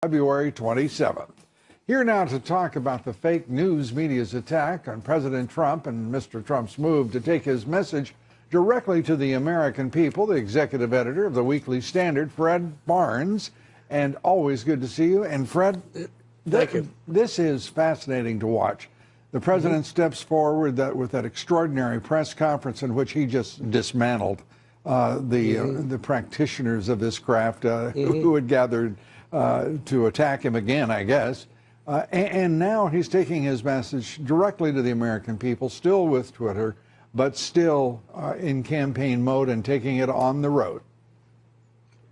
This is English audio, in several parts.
February 27th. Here now to talk about the fake news media's attack on President Trump and Mr. Trump's move to take his message directly to the American people, the executive editor of the Weekly Standard, Fred Barnes. And always good to see you. And Fred, thank you. This is fascinating to watch. The president steps forward with that extraordinary press conference in which he just dismantled the practitioners of this craft who had gathered to attack him again, I guess. And now he's taking his message directly to the American people, still with Twitter, but still in campaign mode and taking it on the road.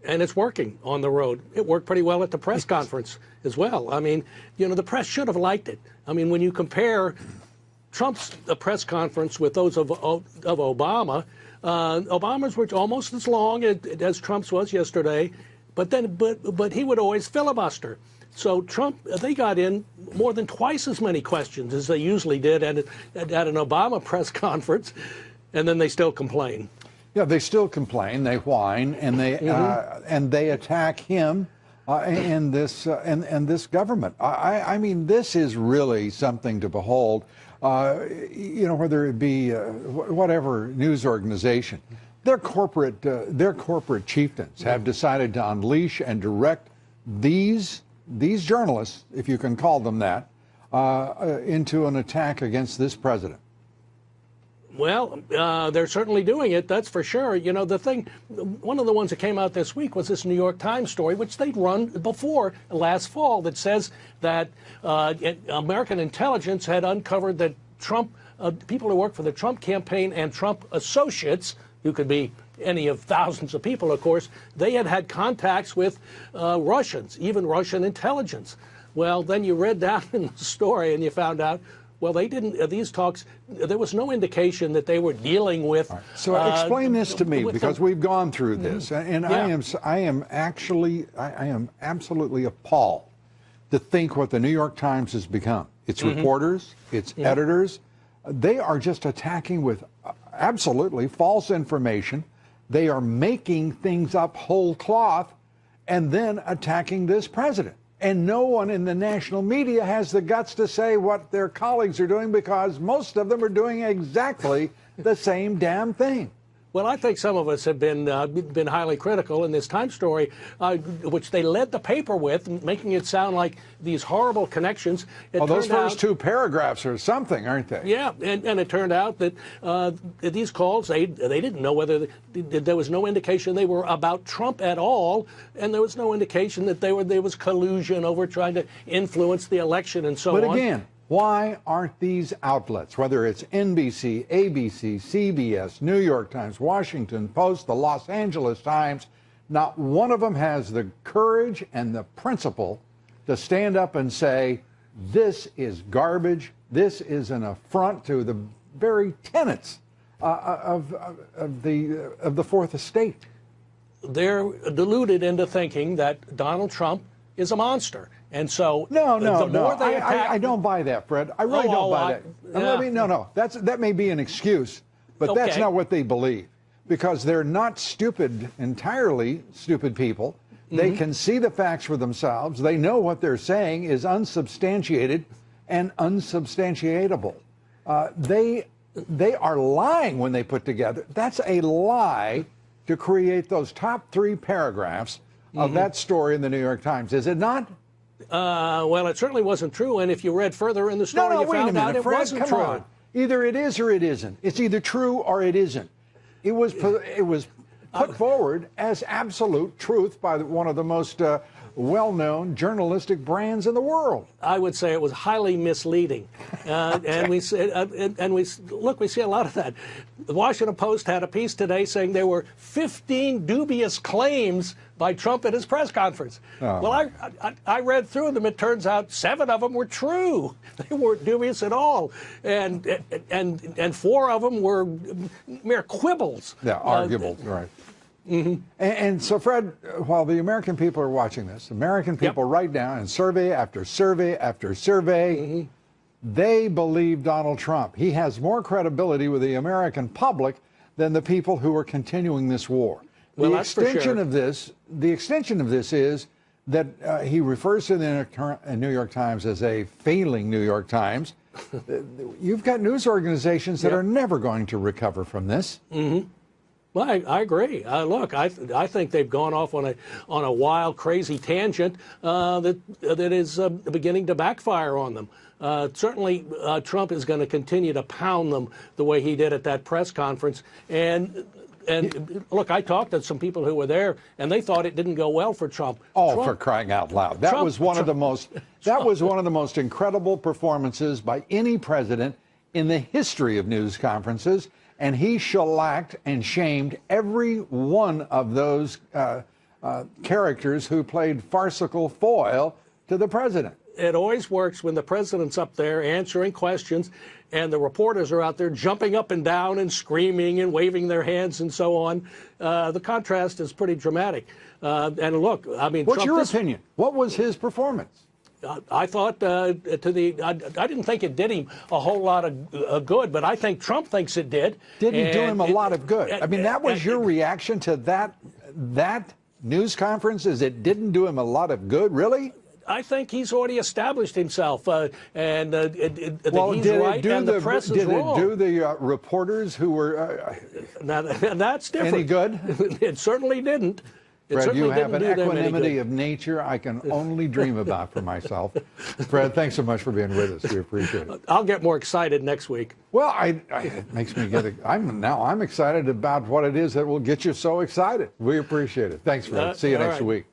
And it's working on the road. It worked pretty well at the press conference as well. I mean, you know, the press should have liked it. I mean, when you compare Trump's press conference with those of Obama, Obama's were almost as long as Trump's was yesterday, but he would always filibuster. So Trump, they got in more than twice as many questions as they usually did at an Obama press conference, and then they still complain. Yeah, they still complain, they whine, and they attack him and this government. I mean, this is really something to behold. You know, whether it be whatever news organization, their corporate chieftains have decided to unleash and direct these journalists, if you can call them that, into an attack against this president. Well, they're certainly doing it, that's for sure. You know, one of the ones that came out this week was this New York Times story, which they'd run before last fall, that says that American intelligence had uncovered that Trump, people who work for the Trump campaign and Trump associates, who could be any of thousands of people, of course, they had contacts with Russians, even Russian intelligence. Well, then you read down in the story and you found out, well, they didn't, these talks, there was no indication that they were dealing with. Right. So explain this to me, because we've gone through this, and yeah. I am absolutely appalled to think what the New York Times has become. Its reporters, its editors, they are just attacking with absolutely false information. They are making things up whole cloth and then attacking this president. And no one in the national media has the guts to say what their colleagues are doing, because most of them are doing exactly the same damn thing. Well, I think some of us have been highly critical in this Times story, which they led the paper with, making it sound like these horrible connections. Well, those first two paragraphs are something, aren't they? Yeah, and it turned out that these calls, they didn't know whether there was no indication they were about Trump at all, and there was no indication that there was collusion over trying to influence the election and so on. But again, why aren't these outlets, whether it's NBC, ABC, CBS, New York Times, Washington Post, the Los Angeles Times, not one of them has the courage and the principle to stand up and say, this is garbage, this is an affront to the very tenets of the Fourth Estate? They're deluded into thinking that Donald Trump is a monster. And so no, I don't buy that, Fred. I really don't buy that. That may be an excuse, but that's not what they believe, because they're not stupid, entirely stupid people. They can see the facts for themselves. They know what they're saying is unsubstantiated and unsubstantiatable. They are lying when they put together. That's a lie to create those top 3 paragraphs of that story in the New York Times, is it not? Well, it certainly wasn't true, and if you read further in the story, you found out it wasn't true. On. Either it is or it isn't. It's either true or it isn't. It was put forward as absolute truth by one of the most well-known journalistic brands in the world. I would say it was highly misleading, okay. And we see a lot of that. The Washington Post had a piece today saying there were 15 dubious claims by Trump at his press conference. Oh. Well, I read through them. It turns out 7 of them were true. They weren't dubious at all, and 4 of them were mere quibbles. Yeah, arguable, right. And so, Fred, while the American people are watching this, American people right now, in survey after survey after survey, they believe Donald Trump. He has more credibility with the American public than the people who are continuing this war. Well, the extension of this is that he refers to the New York Times as a failing New York Times. You've got news organizations that are never going to recover from this. Mm-hmm. Well, I agree. Look, I think they've gone off on a wild, crazy tangent that is beginning to backfire on them. Certainly, Trump is going to continue to pound them the way he did at that press conference. And look, I talked to some people who were there, and they thought it didn't go well for Trump. Oh, for crying out loud! That was one of the most incredible performances by any president in the history of news conferences. And he shellacked and shamed every one of those characters who played farcical foil to the president. It always works when the president's up there answering questions and the reporters are out there jumping up and down and screaming and waving their hands and so on. The contrast is pretty dramatic. And look, I mean, what's your opinion? What was his performance? I thought I didn't think it did him a whole lot of good, but I think Trump thinks it did. Didn't do him a lot of good. I mean, that was your reaction to that news conference, is it didn't do him a lot of good, really? I think he's already established himself, and well, he's right, and the press is wrong. Did it do the reporters who were now, that's different. Any good? It certainly didn't. Fred, you have an equanimity of nature I can only dream about for myself. Fred, thanks so much for being with us. We appreciate it. I'll get more excited next week. Well, it makes me I'm excited about what it is that will get you so excited. We appreciate it. Thanks, Fred. See you next week.